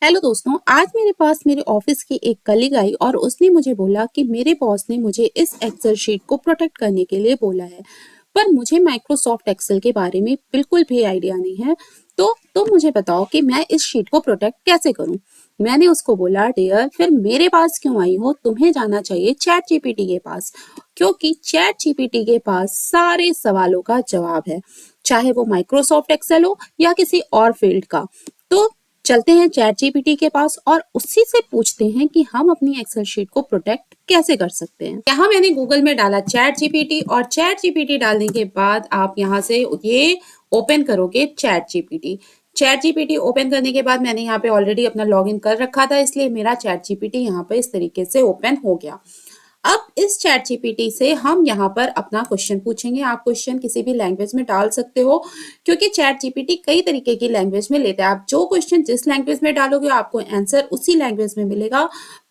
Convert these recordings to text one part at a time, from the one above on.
Hello दोस्तों, आज मेरे पास मेरे ऑफिस की एक कलीग आई और उसने मुझे बोला कि मेरे बॉस ने मुझे इस एक्सेल शीट को प्रोटेक्ट करने के लिए बोला है। पर मुझे माइक्रोसॉफ्ट एक्सेल के बारे में बिल्कुल भी आइडिया नहीं है। तो मुझे बताओ कि मैं इस शीट को प्रोटेक्ट कैसे करूं। मैंने उसको बोला, डियर, फिर मेरे पास क्यों आई हो? तुम्हें जाना चाहिए चैट जीपीटी के पास, क्योंकि चैट जीपीटी के पास सारे सवालों का जवाब है, चाहे वो माइक्रोसॉफ्ट एक्सेल हो या किसी और फील्ड का। तो चलते हैं चैट जीपीटी के पास और उसी से पूछते हैं कि हम अपनी एक्सेल शीट को प्रोटेक्ट कैसे कर सकते हैं। यहाँ मैंने गूगल में डाला चैट जीपीटी और चैट जीपीटी डालने के बाद आप यहाँ से ये ओपन करोगे chat GPT. Chat GPT open करने के बाद मैंने यहाँ पे ऑलरेडी अपना लॉगिन कर रखा था, इसलिए मेरा चैट जीपीटी यहाँ पे इस तरीके से ओपन हो गया। अब इस चैट जीपीटी से हम यहाँ पर अपना क्वेश्चन पूछेंगे। आप क्वेश्चन किसी भी लैंग्वेज में डाल सकते हो, क्योंकि चैट जीपीटी कई तरीके की लैंग्वेज में लेता है। आप जो क्वेश्चन जिस लैंग्वेज में डालोगे आपको आंसर उसी लैंग्वेज में मिलेगा।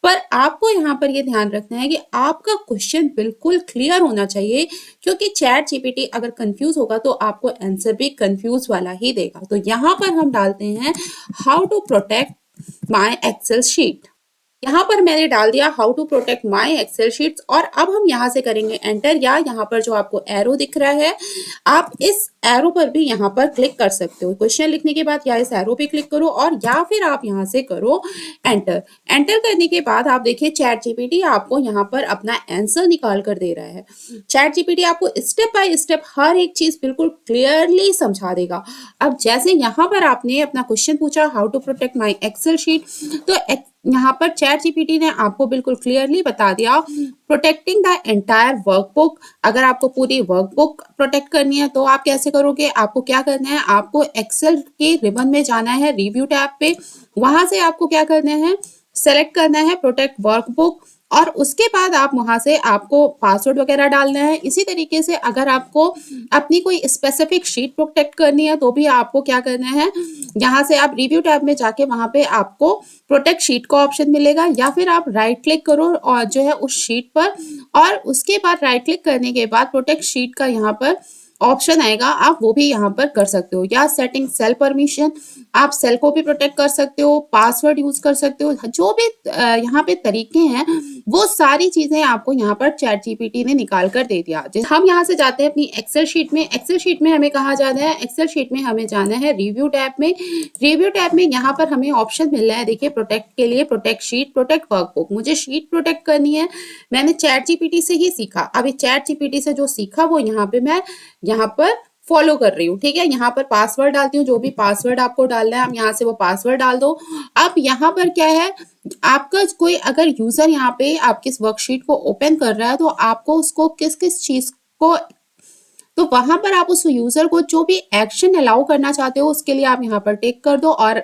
पर आपको यहाँ पर ये ध्यान रखना है कि आपका क्वेश्चन बिल्कुल क्लियर होना चाहिए, क्योंकि चैट जीपीटी अगर कंफ्यूज होगा तो आपको आंसर भी कंफ्यूज वाला ही देगा। तो यहाँ पर हम डालते हैं how to protect my Excel sheet. यहाँ पर मैंने डाल दिया how to protect my Excel sheets और अब हम यहाँ से करेंगे एंटर, या यहाँ पर जो आपको एरो दिख रहा है आप इस एरो पर भी यहाँ पर क्लिक कर सकते हो। क्वेश्चन लिखने के बाद या इस एरो पे क्लिक करो और या फिर आप यहाँ से करो एंटर। एंटर करने के बाद आप देखिए चैट जीपीटी आपको यहाँ पर अपना आंसर निकाल कर दे रहा है। चैट जीपीटी आपको स्टेप बाय स्टेप हर एक चीज बिल्कुल क्लियरली समझा देगा। अब जैसे यहाँ पर आपने अपना क्वेश्चन पूछा how to protect my Excel sheet, तो यहाँ पर चैट जीपीटी ने आपको बिल्कुल क्लियरली बता दिया प्रोटेक्टिंग द एंटायर वर्कबुक। अगर आपको पूरी वर्कबुक प्रोटेक्ट करनी है तो आप कैसे करोगे? आपको क्या करना है, आपको एक्सेल के रिबन में जाना है, रिव्यू टैब पे, वहां से आपको क्या करना है, सेलेक्ट करना है प्रोटेक्ट वर्कबुक और उसके बाद आप वहां से आपको पासवर्ड वगैरह डालना है। इसी तरीके से अगर आपको अपनी कोई स्पेसिफिक शीट प्रोटेक्ट करनी है तो भी आपको क्या करना है, यहाँ से आप रिव्यू टैब में जाके वहां पे आपको प्रोटेक्ट शीट का ऑप्शन मिलेगा, या फिर आप राइट क्लिक करो और जो है उस शीट पर, और उसके बाद राइट क्लिक करने के बाद प्रोटेक्ट शीट का यहाँ पर ऑप्शन आएगा, आप वो भी यहाँ पर कर सकते हो। या सेटिंग सेल परमिशन, आप सेल को भी प्रोटेक्ट कर सकते हो, पासवर्ड यूज कर सकते हो, जो भी यहाँ पे तरीके हैं वो सारी चीजें आपको यहाँ पर चैट जीपीटी ने निकाल कर दे दिया। हम यहाँ से जाते हैं अपनी एक्सेल शीट में। एक्सेल शीट में हमें कहाँ जाना है? एक्सेल शीट में हमें जाना है रिव्यू टैब में। रिव्यू टैब में यहाँ पर हमें ऑप्शन मिल रहा है, देखिए प्रोटेक्ट के लिए प्रोटेक्ट शीट, प्रोटेक्ट वर्कबुक। मुझे शीट प्रोटेक्ट करनी है, मैंने चैट जीपीटी से ही सीखा। अभी चैट जीपीटी से जो सीखा वो यहाँ पे मैं यहाँ पर फॉलो कर रही हूँ। ठीक है, यहाँ पर पासवर्ड डालती हूँ, जो भी पासवर्ड आपको डालना है आप यहाँ से वो पासवर्ड डाल दो। अब यहाँ पर क्या है, आपका कोई अगर यूजर यहाँ पे आपकी वर्कशीट को ओपन कर रहा है तो आपको उसको किस किस चीज को, तो वहां पर आप उस यूजर को जो भी एक्शन अलाउ करना चाहते हो उसके लिए आप यहाँ पर टिक कर दो, और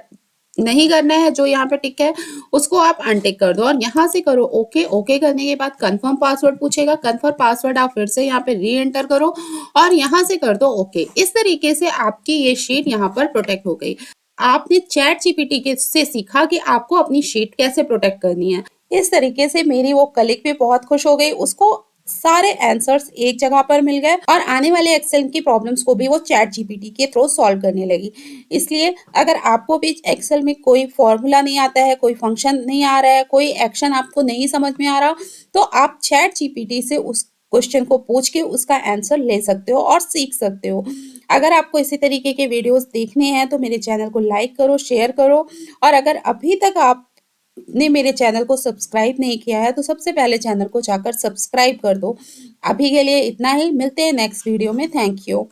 नहीं करना है जो यहाँ पे टिक है उसको आप अनटिक कर दो और यहाँ से करो ओके। ओके करने के बाद कंफर्म पासवर्ड पूछेगा, कंफर्म पासवर्ड आप फिर से यहाँ पे री एंटर करो और यहाँ से कर दो ओके। इस तरीके से आपकी ये शीट यहाँ पर प्रोटेक्ट हो गई। आपने चैट जीपीटी के से सीखा कि आपको अपनी शीट कैसे प्रोटेक्ट करनी है। इस तरीके से मेरी वो कलीग भी बहुत खुश हो गई, उसको सारे आंसर्स एक जगह पर मिल गए और आने वाले एक्सेल की प्रॉब्लम्स को भी वो चैट जीपीटी के थ्रू सॉल्व करने लगी। इसलिए अगर आपको भी एक्सेल में कोई फॉर्मूला नहीं आता है, कोई फंक्शन नहीं आ रहा है, कोई एक्शन आपको नहीं समझ में आ रहा, तो आप चैट जीपीटी से उस क्वेश्चन को पूछ के उसका आंसर ले सकते हो और सीख सकते हो। अगर आपको इसी तरीके के वीडियोस देखने हैं तो मेरे चैनल को लाइक करो, शेयर करो, और अगर अभी तक आप ने मेरे चैनल को सब्सक्राइब नहीं किया है तो सबसे पहले चैनल को जाकर सब्सक्राइब कर दो। अभी के लिए इतना ही, मिलते हैं नेक्स्ट वीडियो में। Thank you.